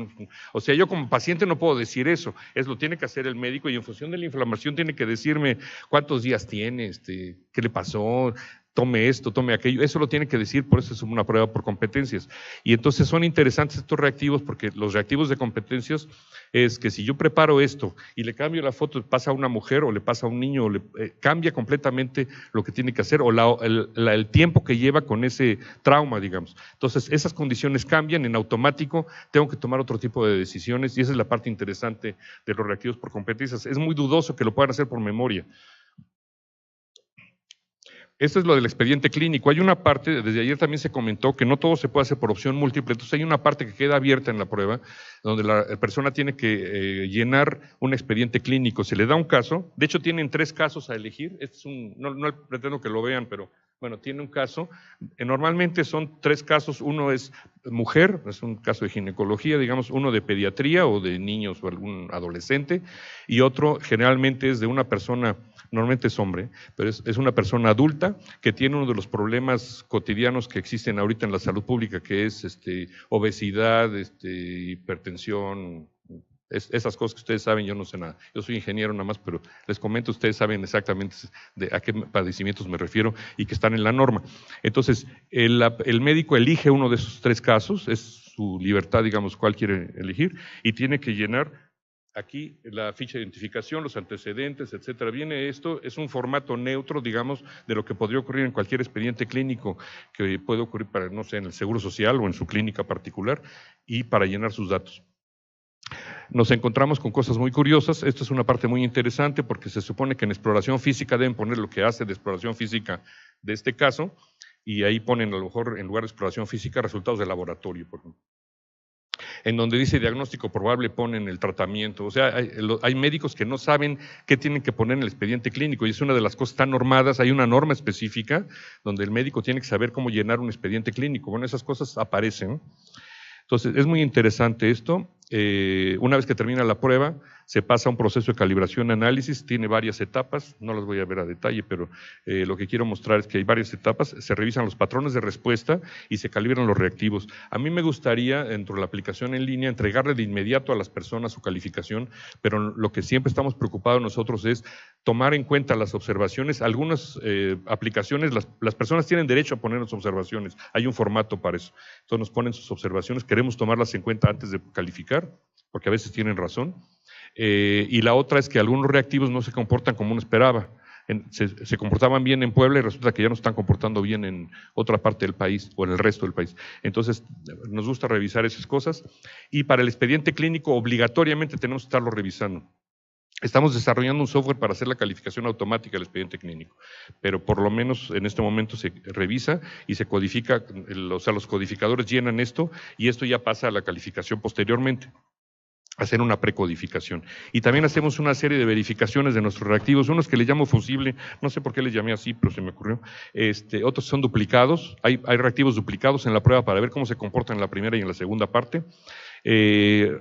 O sea, yo como paciente no puedo decir eso, lo tiene que hacer el médico, y en función de la inflamación tiene que decirme cuántos días tiene, qué le pasó, tome esto, tome aquello, eso lo tiene que decir, por eso es una prueba por competencias. Y entonces son interesantes estos reactivos, porque los reactivos de competencias es que si yo preparo esto y le cambio la foto, pasa a una mujer o le pasa a un niño, cambia completamente lo que tiene que hacer, o el tiempo que lleva con ese trauma, digamos. Entonces esas condiciones cambian, en automático tengo que tomar otro tipo de decisiones, y esa es la parte interesante de los reactivos por competencias. Es muy dudoso que lo puedan hacer por memoria. Esto es lo del expediente clínico. Hay una parte, desde ayer también se comentó, que no todo se puede hacer por opción múltiple, entonces hay una parte que queda abierta en la prueba, donde la persona tiene que llenar un expediente clínico. Se le da un caso, de hecho tienen 3 casos a elegir, no pretendo que lo vean, pero bueno, tiene un caso. Normalmente son 3 casos, uno es mujer, es un caso de ginecología, digamos, uno de pediatría o de niños o algún adolescente, y otro generalmente es de una persona, normalmente es hombre, pero es una persona adulta que tiene uno de los problemas cotidianos que existen ahorita en la salud pública, que es obesidad, hipertensión, esas cosas que ustedes saben. Yo no sé nada, yo soy ingeniero nada más, pero les comento, ustedes saben exactamente a qué padecimientos me refiero y que están en la norma. Entonces, el médico elige uno de esos 3 casos, es su libertad, digamos, cuál quiere elegir, y tiene que llenar aquí la ficha de identificación, los antecedentes, etcétera. Viene esto, es un formato neutro, digamos, de lo que podría ocurrir en cualquier expediente clínico que puede ocurrir para, no sé, en el Seguro Social o en su clínica particular, y para llenar sus datos. Nos encontramos con cosas muy curiosas. Esto es una parte muy interesante, porque se supone que en exploración física deben poner lo que hace de exploración física de este caso, y ahí ponen a lo mejor en lugar de exploración física resultados de laboratorio, por ejemplo. En donde dice diagnóstico probable ponen el tratamiento. O sea, hay médicos que no saben qué tienen que poner en el expediente clínico, y es una de las cosas tan normadas. Hay una norma específica donde el médico tiene que saber cómo llenar un expediente clínico. Bueno, esas cosas aparecen. Entonces, es muy interesante esto. Una vez que termina la prueba, se pasa a un proceso de calibración, análisis, tiene varias etapas, no las voy a ver a detalle, pero lo que quiero mostrar es que hay varias etapas, se revisan los patrones de respuesta y se calibran los reactivos. A mí me gustaría, dentro de la aplicación en línea, entregarle de inmediato a las personas su calificación, pero lo que siempre estamos preocupados nosotros es tomar en cuenta las observaciones. Algunas aplicaciones, las personas tienen derecho a poner sus observaciones, hay un formato para eso, entonces nos ponen sus observaciones, queremos tomarlas en cuenta antes de calificar, porque a veces tienen razón. Y la otra es que algunos reactivos no se comportan como uno esperaba. Se comportaban bien en Puebla y resulta que ya no están comportando bien en otra parte del país o en el resto del país. Entonces, nos gusta revisar esas cosas y para el expediente clínico obligatoriamente tenemos que estarlo revisando. Estamos desarrollando un software para hacer la calificación automática del expediente clínico, pero por lo menos en este momento se revisa y se codifica, o sea, los codificadores llenan esto y esto ya pasa a la calificación posteriormente. Hacer una precodificación. Y también hacemos una serie de verificaciones de nuestros reactivos, unos que le llamo fusible, no sé por qué les llamé así, pero se me ocurrió, otros son duplicados, hay reactivos duplicados en la prueba para ver cómo se comportan en la primera y en la segunda parte.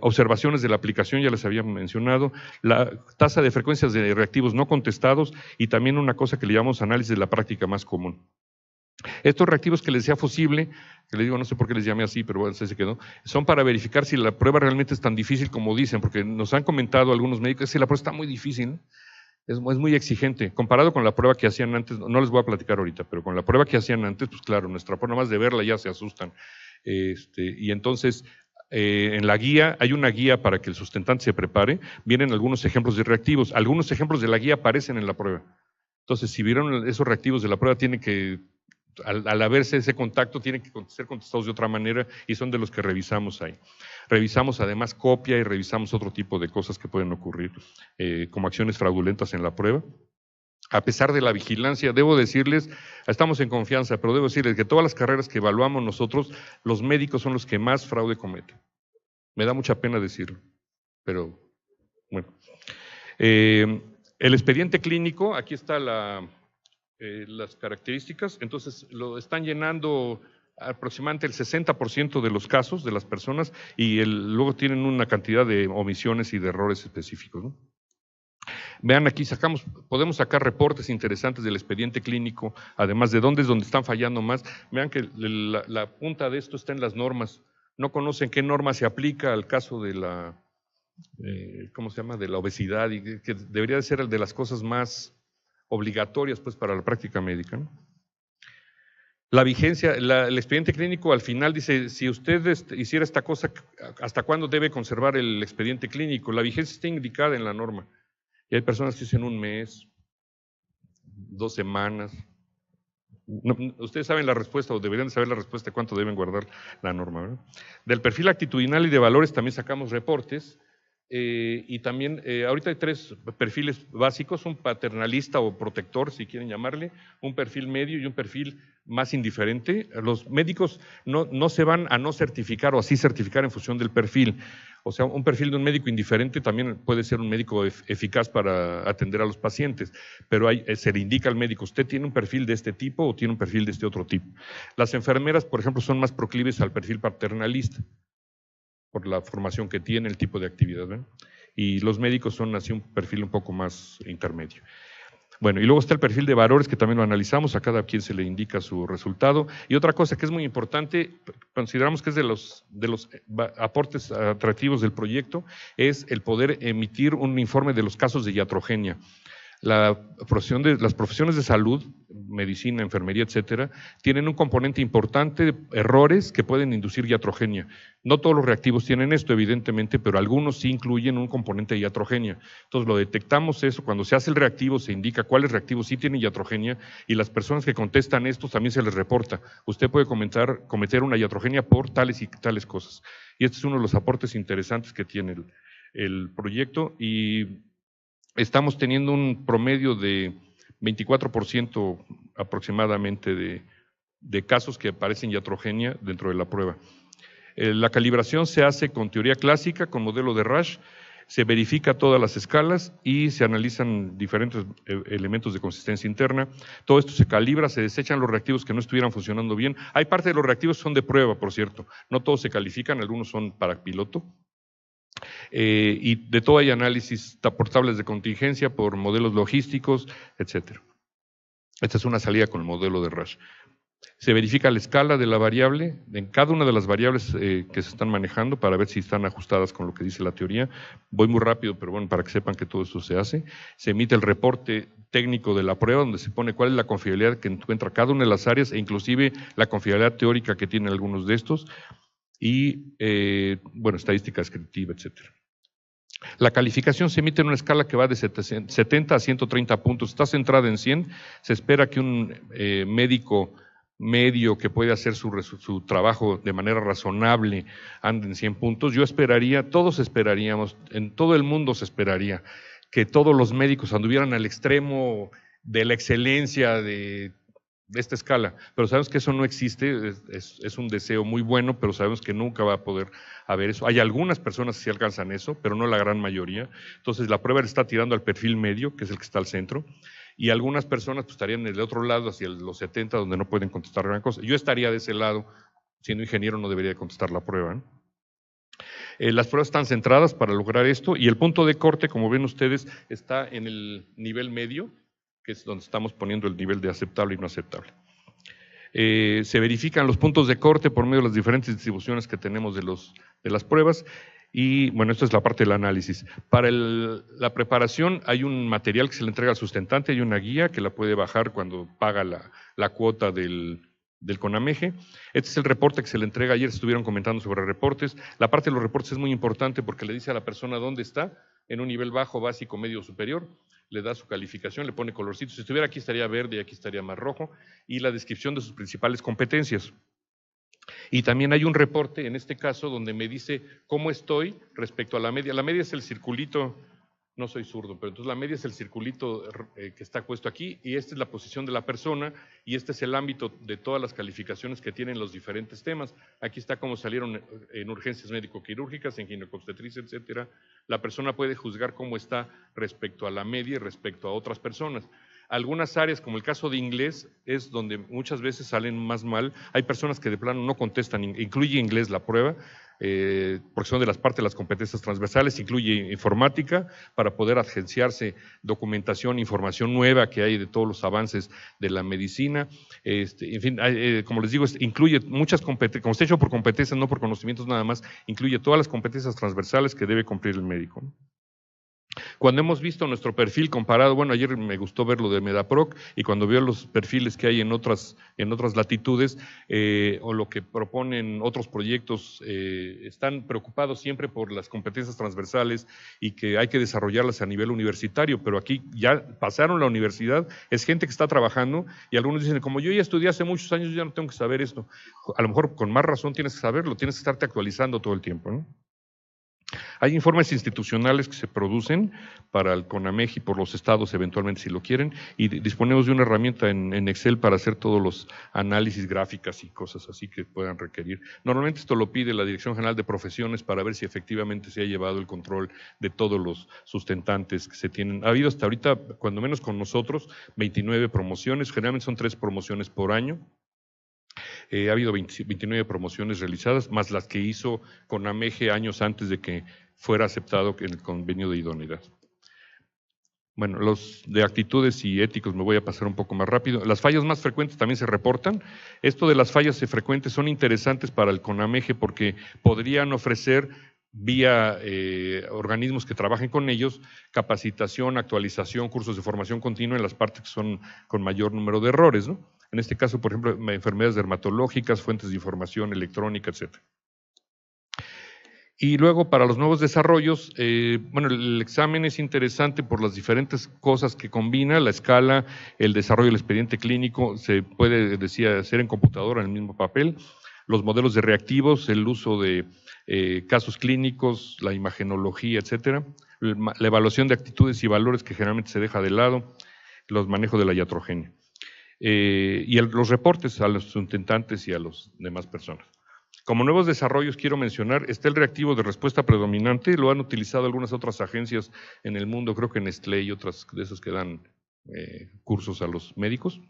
Observaciones de la aplicación, ya les había mencionado, la tasa de frecuencias de reactivos no contestados y también una cosa que le llamamos análisis de la práctica más común. Estos reactivos que les decía fusible, que les digo no sé por qué les llamé así, pero bueno, se quedó, son para verificar si la prueba realmente es tan difícil como dicen, porque nos han comentado algunos médicos que la prueba está muy difícil, es muy exigente, comparado con la prueba que hacían antes, no les voy a platicar ahorita, pero con la prueba que hacían antes, pues claro, nuestra prueba, nada más de verla ya se asustan. Y entonces, en la guía, hay una guía para que el sustentante se prepare, vienen algunos ejemplos de reactivos, algunos ejemplos de la guía aparecen en la prueba. Entonces, si vieron esos reactivos de la prueba, tienen que al haberse ese contacto, tienen que ser contestados de otra manera y son de los que revisamos ahí. Revisamos además copia y revisamos otro tipo de cosas que pueden ocurrir, como acciones fraudulentas en la prueba. A pesar de la vigilancia, debo decirles, estamos en confianza, pero debo decirles que todas las carreras que evaluamos nosotros, los médicos son los que más fraude cometen. Me da mucha pena decirlo, pero bueno. El expediente clínico, aquí está las características, entonces lo están llenando aproximadamente el 60% de los casos de las personas y luego tienen una cantidad de omisiones y de errores específicos, ¿no? Vean aquí, podemos sacar reportes interesantes del expediente clínico, además de dónde es donde están fallando más. Vean que la punta de esto está en las normas. No conocen qué norma se aplica al caso de la, ¿cómo se llama?, de la obesidad, y que debería de ser el de las cosas más obligatorias pues para la práctica médica, ¿no? La vigencia, el expediente clínico al final dice, si usted hiciera esta cosa, ¿hasta cuándo debe conservar el expediente clínico? La vigencia está indicada en la norma. Y hay personas que dicen un mes, 2 semanas. No, ustedes saben la respuesta o deberían saber la respuesta de cuánto deben guardar la norma, ¿verdad? Del perfil actitudinal y de valores también sacamos reportes. Y también, ahorita hay 3 perfiles básicos, un paternalista o protector, si quieren llamarle, un perfil medio y un perfil más indiferente. Los médicos no se van a no certificar o así certificar en función del perfil. O sea, un perfil de un médico indiferente también puede ser un médico eficaz para atender a los pacientes, pero se le indica al médico, usted tiene un perfil de este tipo o tiene un perfil de este otro tipo. Las enfermeras, por ejemplo, son más proclives al perfil paternalista, por la formación que tiene, el tipo de actividad, ¿ven? Y los médicos son así un perfil un poco más intermedio. Bueno, y luego está el perfil de valores que también lo analizamos, a cada quien se le indica su resultado. Y otra cosa que es muy importante, consideramos que es de los aportes atractivos del proyecto, es el poder emitir un informe de los casos de iatrogenia. Las profesiones de salud, medicina, enfermería, etcétera, tienen un componente importante de errores que pueden inducir iatrogenia. No todos los reactivos tienen esto, evidentemente, pero algunos sí incluyen un componente de iatrogenia. Entonces lo detectamos eso, cuando se hace el reactivo se indica cuáles reactivos sí tienen iatrogenia y las personas que contestan estos también se les reporta. Usted puede cometer una iatrogenia por tales y tales cosas. Y este es uno de los aportes interesantes que tiene el proyecto y estamos teniendo un promedio de 24% aproximadamente de casos que aparecen iatrogenia dentro de la prueba. La calibración se hace con teoría clásica, con modelo de Rasch, se verifica todas las escalas y se analizan diferentes elementos de consistencia interna. Todo esto se calibra, se desechan los reactivos que no estuvieran funcionando bien. Hay parte de los reactivos que son de prueba, por cierto, no todos se califican, algunos son para piloto. Y de todo hay análisis por tablas de contingencia, por modelos logísticos, etc. Esta es una salida con el modelo de Rasch. Se verifica la escala de la variable, en cada una de las variables que se están manejando para ver si están ajustadas con lo que dice la teoría. Voy muy rápido, pero bueno, para que sepan que todo eso se hace. Se emite el reporte técnico de la prueba, donde se pone cuál es la confiabilidad que encuentra cada una de las áreas e inclusive la confiabilidad teórica que tienen algunos de estos. Y, bueno, estadística descriptiva, etcétera. La calificación se emite en una escala que va de 70 a 130 puntos. Está centrada en 100. Se espera que un médico medio que puede hacer su trabajo de manera razonable ande en 100 puntos. Yo esperaría, todos esperaríamos, en todo el mundo se esperaría que todos los médicos anduvieran al extremo de la excelencia de esta escala, pero sabemos que eso no existe, es un deseo muy bueno, pero sabemos que nunca va a poder haber eso. Hay algunas personas que sí alcanzan eso, pero no la gran mayoría. Entonces la prueba está tirando al perfil medio, que es el que está al centro, y algunas personas pues, estarían en el otro lado, hacia los 70, donde no pueden contestar gran cosa. Yo estaría de ese lado, siendo ingeniero no debería contestar la prueba, ¿no? Las pruebas están centradas para lograr esto, y el punto de corte, como ven ustedes, está en el nivel medio, que es donde estamos poniendo el nivel de aceptable y no aceptable. Se verifican los puntos de corte por medio de las diferentes distribuciones que tenemos de las pruebas, y bueno, esto es la parte del análisis. Para la preparación hay un material que se le entrega al sustentante, hay una guía que la puede bajar cuando paga la cuota del CONAMEGE. Este es el reporte que se le entrega. Ayer estuvieron comentando sobre reportes. La parte de los reportes es muy importante porque le dice a la persona dónde está, en un nivel bajo, básico, medio, superior, le da su calificación, le pone colorcitos. Si estuviera aquí estaría verde y aquí estaría más rojo, y la descripción de sus principales competencias. Y también hay un reporte, en este caso, donde me dice cómo estoy respecto a la media. La media es el circulito, no soy zurdo, pero entonces la media es el circulito que está puesto aquí, y esta es la posición de la persona, y este es el ámbito de todas las calificaciones que tienen los diferentes temas. Aquí está cómo salieron en urgencias médico-quirúrgicas, en ginecobstetricia, etcétera. La persona puede juzgar cómo está respecto a la media y respecto a otras personas. Algunas áreas, como el caso de inglés, es donde muchas veces salen más mal. Hay personas que de plano no contestan, incluye inglés la prueba, porque son de las partes de las competencias transversales, incluye informática, para poder agenciarse documentación, información nueva que hay de todos los avances de la medicina. En fin, como les digo, incluye muchas competencias, como está hecho por competencias, no por conocimientos nada más, incluye todas las competencias transversales que debe cumplir el médico. Cuando hemos visto nuestro perfil comparado, bueno, ayer me gustó ver lo de Medaproc, y cuando veo los perfiles que hay en otras latitudes, o lo que proponen otros proyectos, están preocupados siempre por las competencias transversales y que hay que desarrollarlas a nivel universitario, pero aquí ya pasaron la universidad, es gente que está trabajando, y algunos dicen, como yo ya estudié hace muchos años, yo ya no tengo que saber esto. A lo mejor con más razón tienes que saberlo, tienes que estarte actualizando todo el tiempo, ¿no? Hay informes institucionales que se producen para el CONAMEGE y por los estados eventualmente si lo quieren, y disponemos de una herramienta en Excel para hacer todos los análisis, gráficas y cosas así que puedan requerir. Normalmente esto lo pide la Dirección General de Profesiones para ver si efectivamente se ha llevado el control de todos los sustentantes que se tienen. Ha habido hasta ahorita, cuando menos con nosotros, 29 promociones, generalmente son 3 promociones por año. Ha habido 29 promociones realizadas, más las que hizo CONAMEGE años antes de que fuera aceptado en el convenio de idoneidad. Bueno, los de actitudes y éticos me voy a pasar un poco más rápido. Las fallas más frecuentes también se reportan. Esto de las fallas frecuentes son interesantes para el CONAMEGE porque podrían ofrecer vía organismos que trabajen con ellos, capacitación, actualización, cursos de formación continua en las partes que son con mayor número de errores, ¿no? En este caso, por ejemplo, enfermedades dermatológicas, fuentes de información electrónica, etc. Y luego, para los nuevos desarrollos, bueno, el examen es interesante por las diferentes cosas que combina, la escala, el desarrollo del expediente clínico, se puede, decía, hacer en computadora en el mismo papel, los modelos de reactivos, el uso de casos clínicos, la imagenología, etcétera, la evaluación de actitudes y valores que generalmente se deja de lado, los manejos de la iatrogenia. Y los reportes a los sustentantes y a las demás personas. Como nuevos desarrollos quiero mencionar, está el reactivo de respuesta predominante, lo han utilizado algunas otras agencias en el mundo, creo que Nestlé y otras de esos que dan cursos a los médicos.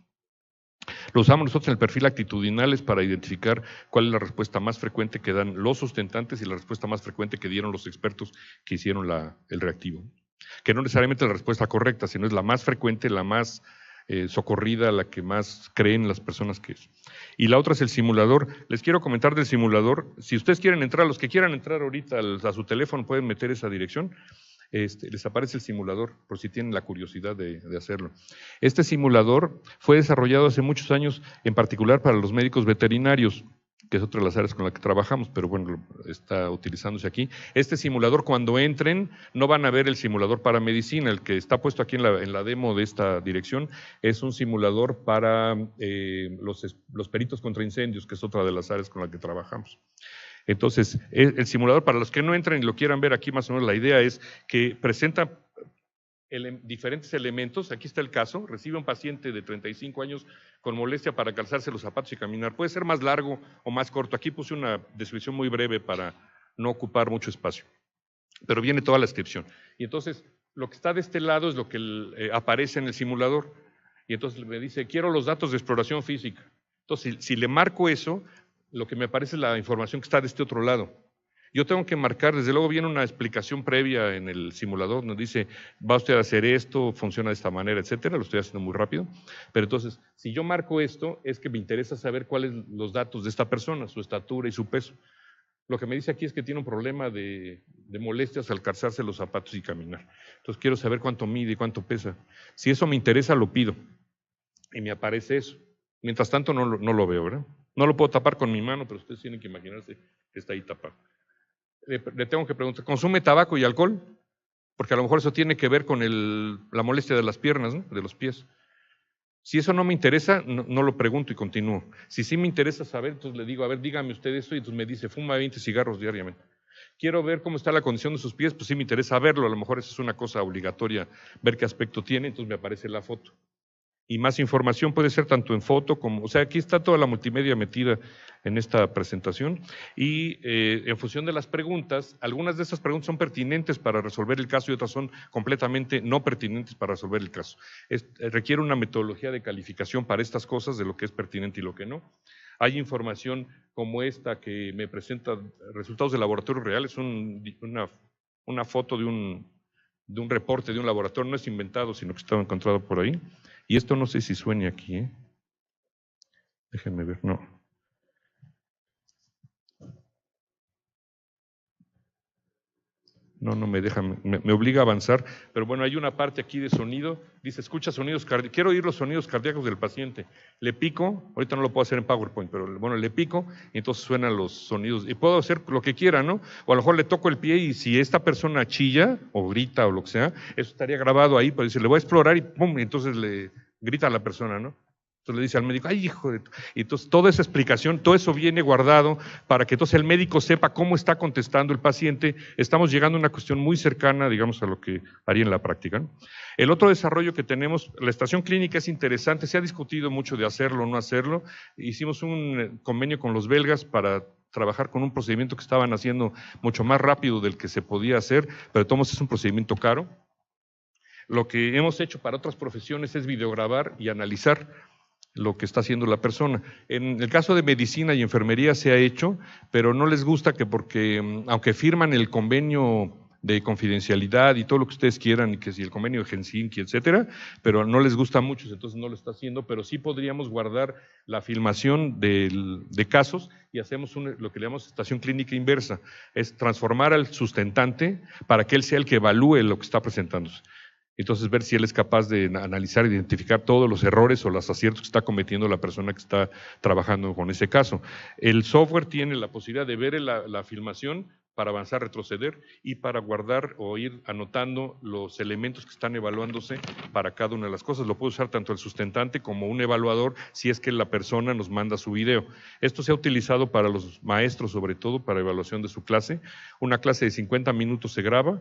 Lo usamos nosotros en el perfil actitudinales para identificar cuál es la respuesta más frecuente que dan los sustentantes y la respuesta más frecuente que dieron los expertos que hicieron el reactivo. Que no necesariamente la respuesta correcta, sino es la más frecuente, la más socorrida, la que más creen las personas que es. Y la otra es el simulador. Les quiero comentar del simulador. Si ustedes quieren entrar, los que quieran entrar ahorita a su teléfono pueden meter esa dirección. Les aparece el simulador por si tienen la curiosidad de hacerlo. Este simulador fue desarrollado hace muchos años, en particular para los médicos veterinarios. que es otra de las áreas con las que trabajamos, pero bueno, está utilizándose aquí. Este simulador, cuando entren, no van a ver el simulador para medicina, el que está puesto aquí en la demo de esta dirección, es un simulador para los peritos contra incendios, que es otra de las áreas con las que trabajamos. Entonces, el simulador, para los que no entren y lo quieran ver aquí, más o menos la idea es que presenta diferentes elementos. Aquí está el caso: recibe un paciente de 35 años con molestia para calzarse los zapatos y caminar. Puede ser más largo o más corto. Aquí puse una descripción muy breve para no ocupar mucho espacio, pero viene toda la descripción. Y entonces, lo que está de este lado es lo que aparece en el simulador. Y entonces me dice, quiero los datos de exploración física. Entonces, si le marco eso, lo que me aparece es la información que está de este otro lado. Yo tengo que marcar, desde luego viene una explicación previa en el simulador, nos dice, va usted a hacer esto, funciona de esta manera, etcétera. Lo estoy haciendo muy rápido. Pero entonces, si yo marco esto, es que me interesa saber cuáles son los datos de esta persona, su estatura y su peso. Lo que me dice aquí es que tiene un problema de molestias al calzarse los zapatos y caminar. Entonces quiero saber cuánto mide y cuánto pesa. Si eso me interesa, lo pido. Y me aparece eso. Mientras tanto, no lo veo, ¿verdad? No lo puedo tapar con mi mano, pero ustedes tienen que imaginarse que está ahí tapado. Le tengo que preguntar, ¿consume tabaco y alcohol? Porque a lo mejor eso tiene que ver con la molestia de las piernas, ¿no? De los pies. Si eso no me interesa, no lo pregunto y continúo. Si sí me interesa saber, entonces le digo, a ver, dígame usted esto, y entonces me dice, fuma 20 cigarros diariamente. Quiero ver cómo está la condición de sus pies, pues sí me interesa verlo, a lo mejor eso es una cosa obligatoria, ver qué aspecto tiene, entonces me aparece la foto. Y más información puede ser tanto en foto como, o sea, aquí está toda la multimedia metida en esta presentación. Y en función de las preguntas, algunas de estas preguntas son pertinentes para resolver el caso y otras son completamente no pertinentes para resolver el caso. Requiere una metodología de calificación para estas cosas, de lo que es pertinente y lo que no. Hay información como esta que me presenta resultados de laboratorio real, es una foto de un reporte de un laboratorio, no es inventado, sino que estaba encontrado por ahí. Y esto no sé si suene aquí, ¿eh? Déjenme ver, no. No me deja, me obliga a avanzar, pero bueno, hay una parte aquí de sonido, dice, escucha sonidos cardíacos, quiero oír los sonidos cardíacos del paciente. Le pico, ahorita no lo puedo hacer en PowerPoint, pero bueno, le pico y entonces suenan los sonidos. Y puedo hacer lo que quiera, ¿no? O a lo mejor le toco el pie y si esta persona chilla o grita o lo que sea, eso estaría grabado ahí, pues dice, le voy a explorar y pum, y entonces le grita a la persona, ¿no? Entonces le dice al médico, ay, hijo de... Y entonces toda esa explicación, todo eso viene guardado para que entonces el médico sepa cómo está contestando el paciente. Estamos llegando a una cuestión muy cercana, digamos, a lo que haría en la práctica, ¿no? El otro desarrollo que tenemos, la estación clínica es interesante, se ha discutido mucho de hacerlo o no hacerlo. Hicimos un convenio con los belgas para trabajar con un procedimiento que estaban haciendo mucho más rápido del que se podía hacer, pero de todos modos es un procedimiento caro. Lo que hemos hecho para otras profesiones es videograbar y analizar lo que está haciendo la persona. En el caso de medicina y enfermería se ha hecho, pero no les gusta porque, aunque firman el convenio de confidencialidad y todo lo que ustedes quieran, y que si el convenio de Helsinki, etcétera, pero no les gusta mucho, entonces no lo está haciendo, pero sí podríamos guardar la filmación de casos y hacemos lo que le llamamos estación clínica inversa, es transformar al sustentante para que él sea el que evalúe lo que está presentándose. Entonces ver si él es capaz de analizar, identificar todos los errores o los aciertos que está cometiendo la persona que está trabajando con ese caso. El software tiene la posibilidad de ver la filmación para avanzar, retroceder y para guardar o ir anotando los elementos que están evaluándose para cada una de las cosas. Lo puede usar tanto el sustentante como un evaluador si es que la persona nos manda su video. Esto se ha utilizado para los maestros, sobre todo para evaluación de su clase. Una clase de 50 minutos se graba.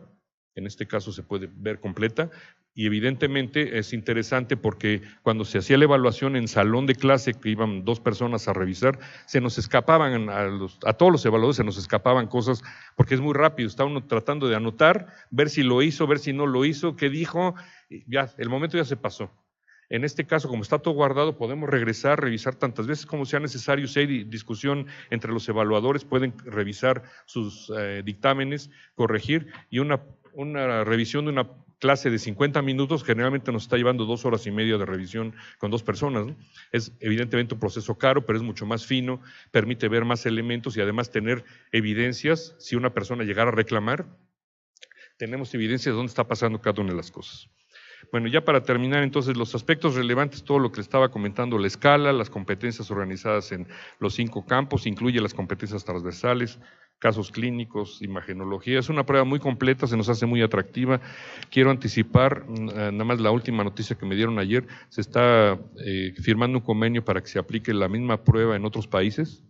En este caso se puede ver completa y evidentemente es interesante porque cuando se hacía la evaluación en salón de clase, que iban 2 personas a revisar, se nos escapaban, a todos los evaluadores se nos escapaban cosas porque es muy rápido, está uno tratando de anotar, ver si lo hizo, ver si no lo hizo, qué dijo, y ya, el momento ya se pasó. En este caso, como está todo guardado, podemos regresar, revisar tantas veces como sea necesario. Si hay discusión entre los evaluadores, pueden revisar sus dictámenes, corregir, y una revisión de una clase de 50 minutos generalmente nos está llevando 2 horas y media de revisión con 2 personas, ¿no? Es evidentemente un proceso caro, pero es mucho más fino, permite ver más elementos y además tener evidencias. Si una persona llegara a reclamar, tenemos evidencias de dónde está pasando cada una de las cosas. Bueno, ya para terminar, entonces, los aspectos relevantes, todo lo que le estaba comentando, la escala, las competencias organizadas en los 5 campos, incluye las competencias transversales, casos clínicos, imagenología. Es una prueba muy completa, se nos hace muy atractiva. Quiero anticipar, nada más la última noticia que me dieron ayer, se está firmando un convenio para que se aplique la misma prueba en otros países,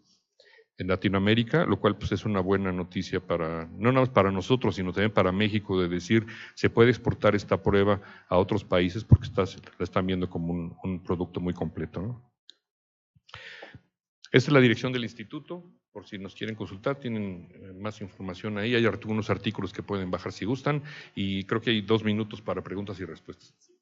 en Latinoamérica, lo cual pues es una buena noticia para, no nada más para nosotros, sino también para México, de decir, se puede exportar esta prueba a otros países porque la están viendo como un producto muy completo, ¿no? Esta es la dirección del instituto, por si nos quieren consultar, tienen más información ahí, hay algunos artículos que pueden bajar si gustan, y creo que hay 2 minutos para preguntas y respuestas.